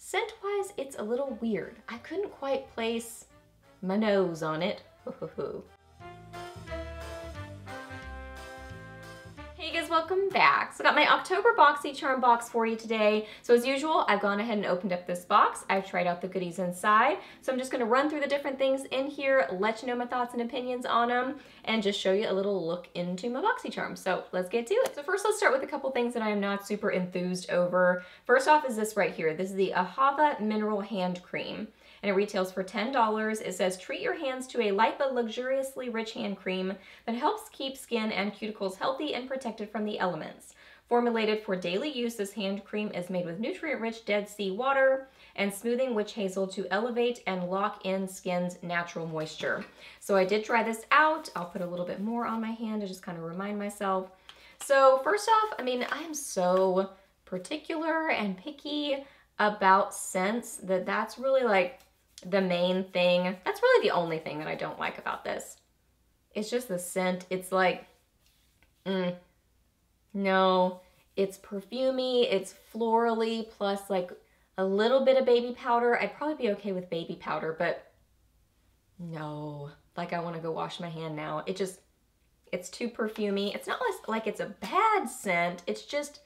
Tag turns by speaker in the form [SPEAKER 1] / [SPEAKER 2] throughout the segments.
[SPEAKER 1] Scent-wise, it's a little weird. I couldn't quite place my nose on it. Hey guys, welcome back. So I got my October Boxycharm box for you today. So as usual, I've gone ahead and opened up this box. I've tried out the goodies inside. So I'm just gonna run through the different things in here, let you know my thoughts and opinions on them, and just show you a little look into my Boxycharm. So let's get to it. So first, let's start with a couple things that I am not super enthused over. First off is this right here. This is the Ahava Mineral Hand Cream, and it retails for $10. It says, treat your hands to a light but luxuriously rich hand cream that helps keep skin and cuticles healthy and protected from the elements. Formulated for daily use, this hand cream is made with nutrient-rich Dead Sea water and smoothing witch hazel to elevate and lock in skin's natural moisture. So I did try this out. I'll put a little bit more on my hand to just kind of remind myself. So first off, I mean, I am so particular and picky about scents that's really like the main thing. That's really the only thing that I don't like about this. It's just the scent. It's like, no, it's perfumey, it's florally, plus like a little bit of baby powder. I'd probably be okay with baby powder, but no, like I want to go wash my hand now. It's too perfumey. It's not like it's a bad scent. It's just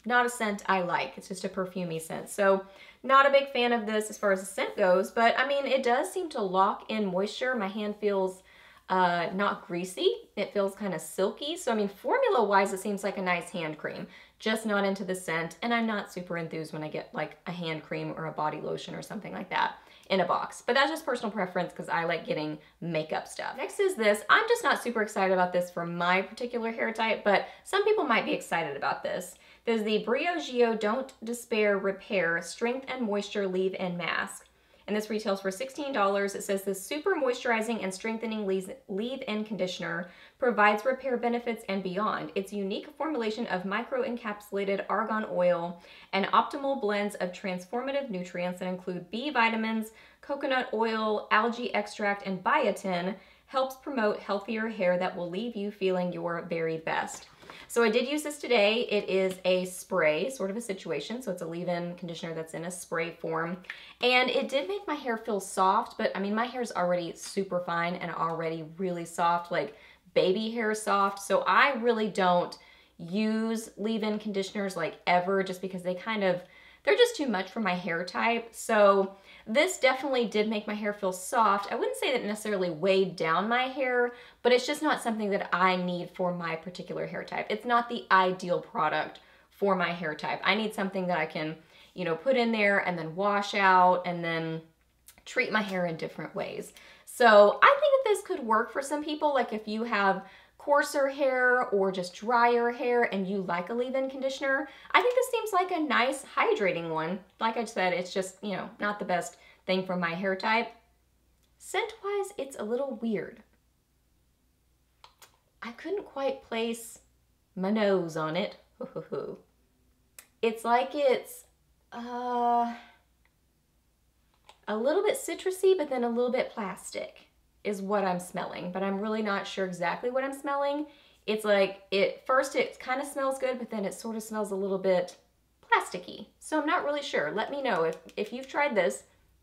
[SPEAKER 1] not a scent I like. It's just a perfumey scent. So not a big fan of this as far as the scent goes, but I mean, it does seem to lock in moisture. My hand feels not greasy. It feels kind of silky. So I mean, formula wise, it seems like a nice hand cream, just not into the scent. And I'm not super enthused when I get like a hand cream or a body lotion or something like that in a box, but that's just personal preference because I like getting makeup stuff. Next is this. I'm just not super excited about this for my particular hair type, but some people might be excited about this. There's the Briogeo Don't Despair Repair Strength and Moisture Leave-In Mask. And this retails for $16. It says this super moisturizing and strengthening leave-in conditioner provides repair benefits and beyond. Its unique formulation of micro-encapsulated argan oil and optimal blends of transformative nutrients that include B vitamins, coconut oil, algae extract, and biotin helps promote healthier hair that will leave you feeling your very best. So I did use this today. It is a spray sort of a situation. So it's a leave-in conditioner that's in a spray form. And it did make my hair feel soft, but I mean, my hair's already super fine and already really soft, like baby hair soft. So I really don't use leave-in conditioners like ever, just because they're just too much for my hair type. So this definitely did make my hair feel soft. I wouldn't say that it necessarily weighed down my hair, but it's just not something that I need for my particular hair type. It's not the ideal product for my hair type. I need something that I can, you know, put in there and then wash out and then treat my hair in different ways. So I think that this could work for some people. Like if you have coarser hair or just drier hair and you like a leave-in conditioner, I think this seems like a nice hydrating one. Like I said, it's just, you know, not the best thing for my hair type. Scent-wise, it's a little weird. I couldn't quite place my nose on it. It's like it's a little bit citrusy, but then a little bit plastic is what I'm smelling, but I'm really not sure exactly what I'm smelling. It's like, first it kind of smells good, but then it sort of smells a little bit plasticky. So I'm not really sure. Let me know if you've tried this.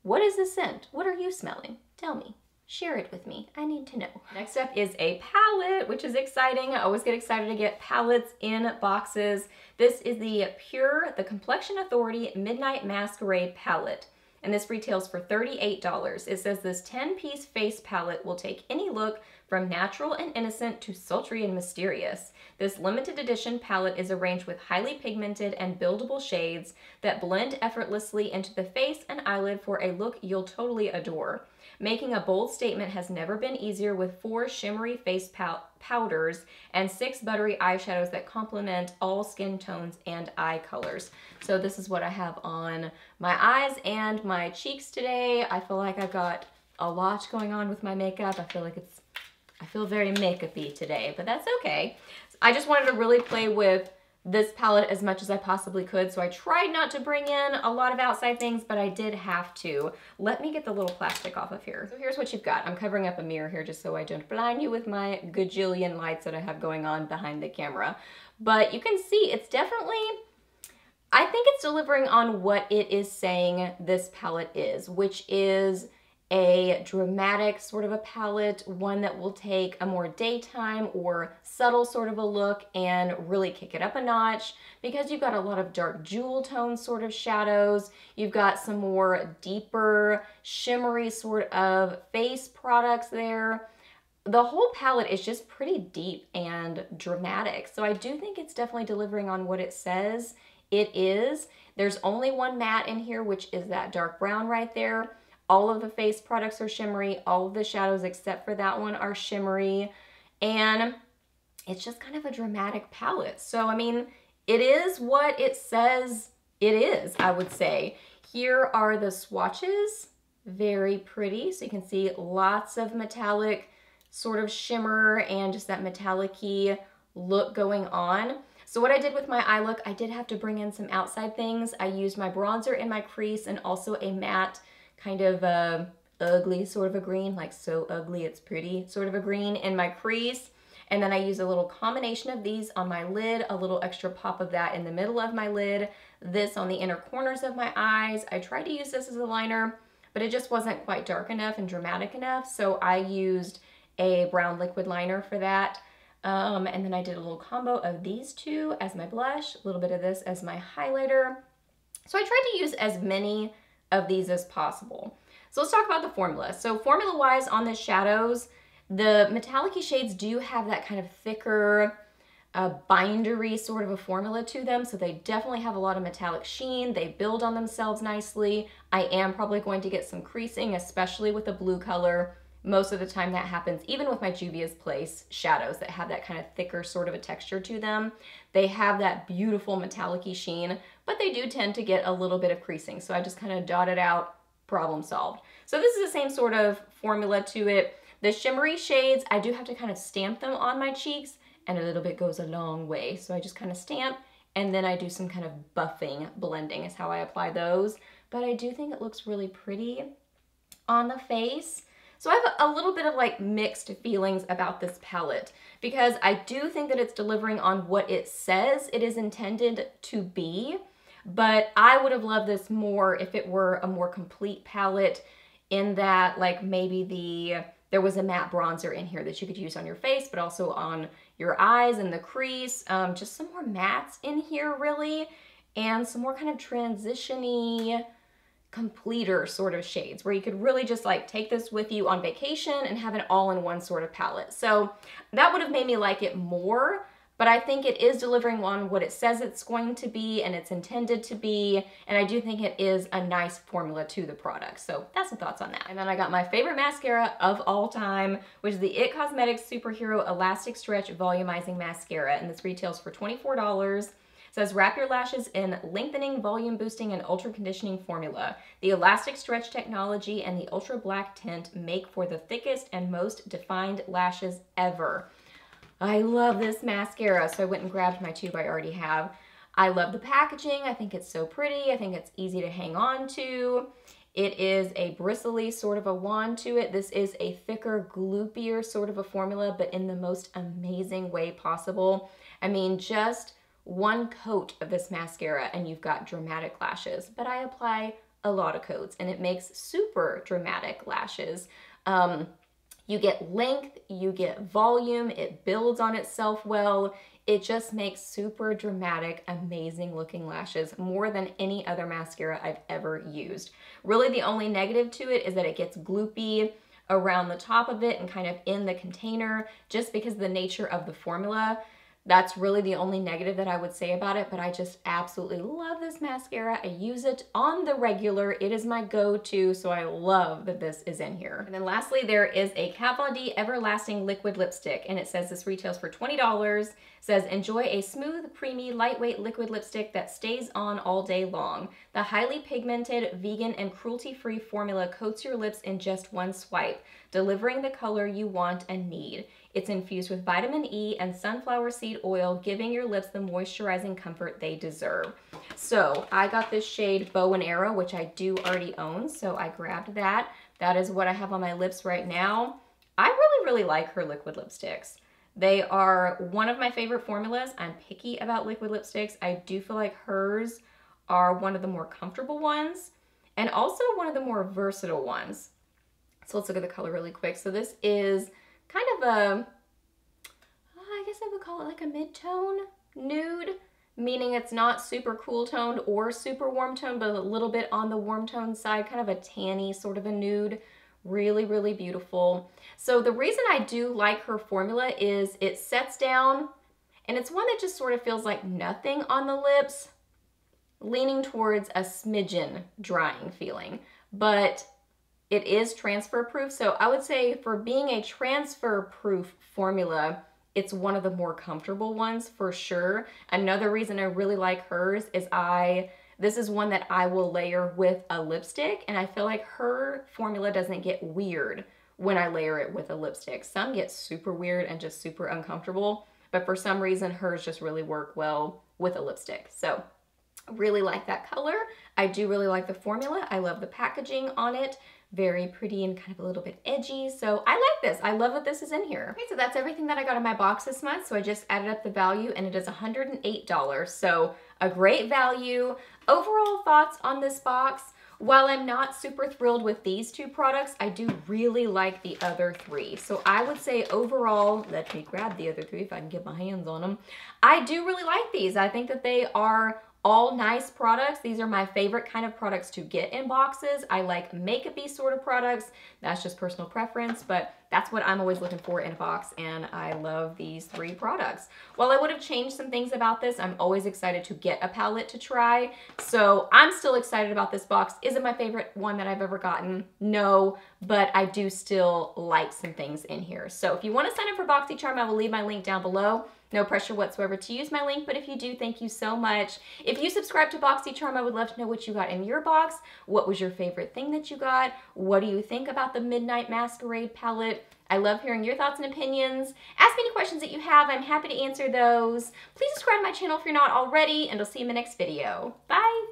[SPEAKER 1] What is the scent? What are you smelling? Tell me. Share it with me. I need to know. Next up is a palette, which is exciting. I always get excited to get palettes in boxes. This is the Complexion Authority Midnight Masquerade palette. And this retails for $38. It says this 10-piece face palette will take any look from natural and innocent to sultry and mysterious. This limited edition palette is arranged with highly pigmented and buildable shades that blend effortlessly into the face and eyelid for a look you'll totally adore. Making a bold statement has never been easier with 4 shimmery face powders and 6 buttery eyeshadows that complement all skin tones and eye colors. So this is what I have on my eyes and my cheeks today. I feel like I've got a lot going on with my makeup. I feel very makeup-y today, but that's okay. I just wanted to really play with this palette as much as I possibly could, so I tried not to bring in a lot of outside things, but I did have to. Let me get the little plastic off of here. So here's what you've got. I'm covering up a mirror here just so I don't blind you with my gajillion lights that I have going on behind the camera. But you can see it's definitely I think it's delivering on what it is saying this palette is, which is a dramatic sort of a palette, one that will take a more daytime or subtle sort of a look and really kick it up a notch, because you've got a lot of dark jewel tone sort of shadows. You've got some more deeper shimmery sort of face products there. The whole palette is just pretty deep and dramatic. So I do think it's definitely delivering on what it says it is. There's only one matte in here, which is that dark brown right there. All of the face products are shimmery. All of the shadows except for that one are shimmery. And it's just kind of a dramatic palette. So, I mean, it is what it says it is, I would say. Here are the swatches. Very pretty. So you can see lots of metallic sort of shimmer and just that metallic-y look going on. So what I did with my eye look, I did have to bring in some outside things. I used my bronzer in my crease and also a matte kind of ugly sort of a green, like so ugly it's pretty sort of a green in my crease. And then I used a little combination of these on my lid, a little extra pop of that in the middle of my lid, this on the inner corners of my eyes. I tried to use this as a liner, but it just wasn't quite dark enough and dramatic enough. So I used a brown liquid liner for that. And then I did a little combo of these two as my blush, a little bit of this as my highlighter. So I tried to use as many of these as possible. So let's talk about the formula. So formula-wise on the shadows, the metallic-y shades do have that kind of thicker, bindery sort of a formula to them. So they definitely have a lot of metallic sheen. They build on themselves nicely. I am probably going to get some creasing, especially with the blue color. Most of the time that happens, even with my Juvia's Place shadows that have that kind of thicker sort of a texture to them. They have that beautiful metallic-y sheen, but they do tend to get a little bit of creasing. So I just kind of dot it out, problem solved. So this is the same sort of formula to it. The shimmery shades, I do have to kind of stamp them on my cheeks, and a little bit goes a long way. So I just kind of stamp, and then I do some kind of buffing blending is how I apply those. But I do think it looks really pretty on the face. So I have a little bit of like mixed feelings about this palette, because I do think that it's delivering on what it says it is intended to be, but I would have loved this more if it were a more complete palette, in that like maybe there was a matte bronzer in here that you could use on your face, but also on your eyes and the crease. Just some more mattes in here really, and some more kind of transition-y, completer sort of shades where you could really just like take this with you on vacation and have an all-in-one sort of palette. So that would have made me like it more, but I think it is delivering on what it says it's going to be and it's intended to be, and I do think it is a nice formula to the product. So that's the thoughts on that. And then I got my favorite mascara of all time, which is the IT Cosmetics Superhero Elastic Stretch Volumizing Mascara, and this retails for $24. It says, wrap your lashes in lengthening, volume boosting, and ultra conditioning formula. The elastic stretch technology and the ultra black tint make for the thickest and most defined lashes ever. I love this mascara, so I went and grabbed my tube I already have. I love the packaging. I think it's so pretty. I think it's easy to hang on to. It is a bristly sort of a wand to it. This is a thicker, gloopier sort of a formula, but in the most amazing way possible. I mean, just one coat of this mascara and you've got dramatic lashes, but I apply a lot of coats and it makes super dramatic lashes. You get length, you get volume, it builds on itself well. It just makes super dramatic, amazing looking lashes, more than any other mascara I've ever used. Really the only negative to it is that it gets gloopy around the top of it and kind of in the container, just because of the nature of the formula. That's really the only negative that I would say about it, but I just absolutely love this mascara. I use it on the regular. It is my go-to, so I love that this is in here. And then lastly, there is a Kat Von D Everlasting Liquid Lipstick, and it says this retails for $20. It says, enjoy a smooth, creamy, lightweight liquid lipstick that stays on all day long. The highly pigmented, vegan, and cruelty-free formula coats your lips in just one swipe, delivering the color you want and need. It's infused with vitamin E and sunflower seed oil, giving your lips the moisturizing comfort they deserve. So I got this shade Bow and Arrow, which I do already own, so I grabbed that. That is what I have on my lips right now. I really like her liquid lipsticks. They are one of my favorite formulas. I'm picky about liquid lipsticks. I do feel like hers are one of the more comfortable ones and also one of the more versatile ones. So let's look at the color really quick. So this is kind of a, I guess I would call it like a mid-tone nude, meaning it's not super cool toned or super warm toned, but a little bit on the warm tone side, kind of a tanny sort of a nude. Really, really beautiful. So the reason I do like her formula is it sets down and it's one that just sort of feels like nothing on the lips, leaning towards a smidgen drying feeling, but it is transfer proof. So I would say for being a transfer proof formula, it's one of the more comfortable ones for sure. Another reason I really like hers is this is one that I will layer with a lipstick, and I feel like her formula doesn't get weird when I layer it with a lipstick. Some get super weird and just super uncomfortable, but for some reason hers just really work well with a lipstick. So really like that color. I do really like the formula. I love the packaging on it. Very pretty and kind of a little bit edgy. So I like this. I love that this is in here. Okay, so that's everything that I got in my box this month. So I just added up the value and it is $108. So a great value. Overall thoughts on this box. While I'm not super thrilled with these two products, I do really like the other three. So I would say overall, let me grab the other three if I can get my hands on them. I do really like these. I think that they are all nice products. These are my favorite kind of products to get in boxes. I like makeup-y sort of products. That's just personal preference, but that's what I'm always looking for in a box, and I love these three products. While I would have changed some things about this, I'm always excited to get a palette to try. So I'm still excited about this box. Is it my favorite one that I've ever gotten? No, but I do still like some things in here. So if you want to sign up for Boxycharm, I will leave my link down below. No pressure whatsoever to use my link, but if you do, thank you so much. If you subscribe to Boxycharm, I would love to know what you got in your box. What was your favorite thing that you got? What do you think about the Midnight Masquerade palette? I love hearing your thoughts and opinions. Ask me any questions that you have. I'm happy to answer those. Please subscribe to my channel if you're not already, and I'll see you in the next video. Bye!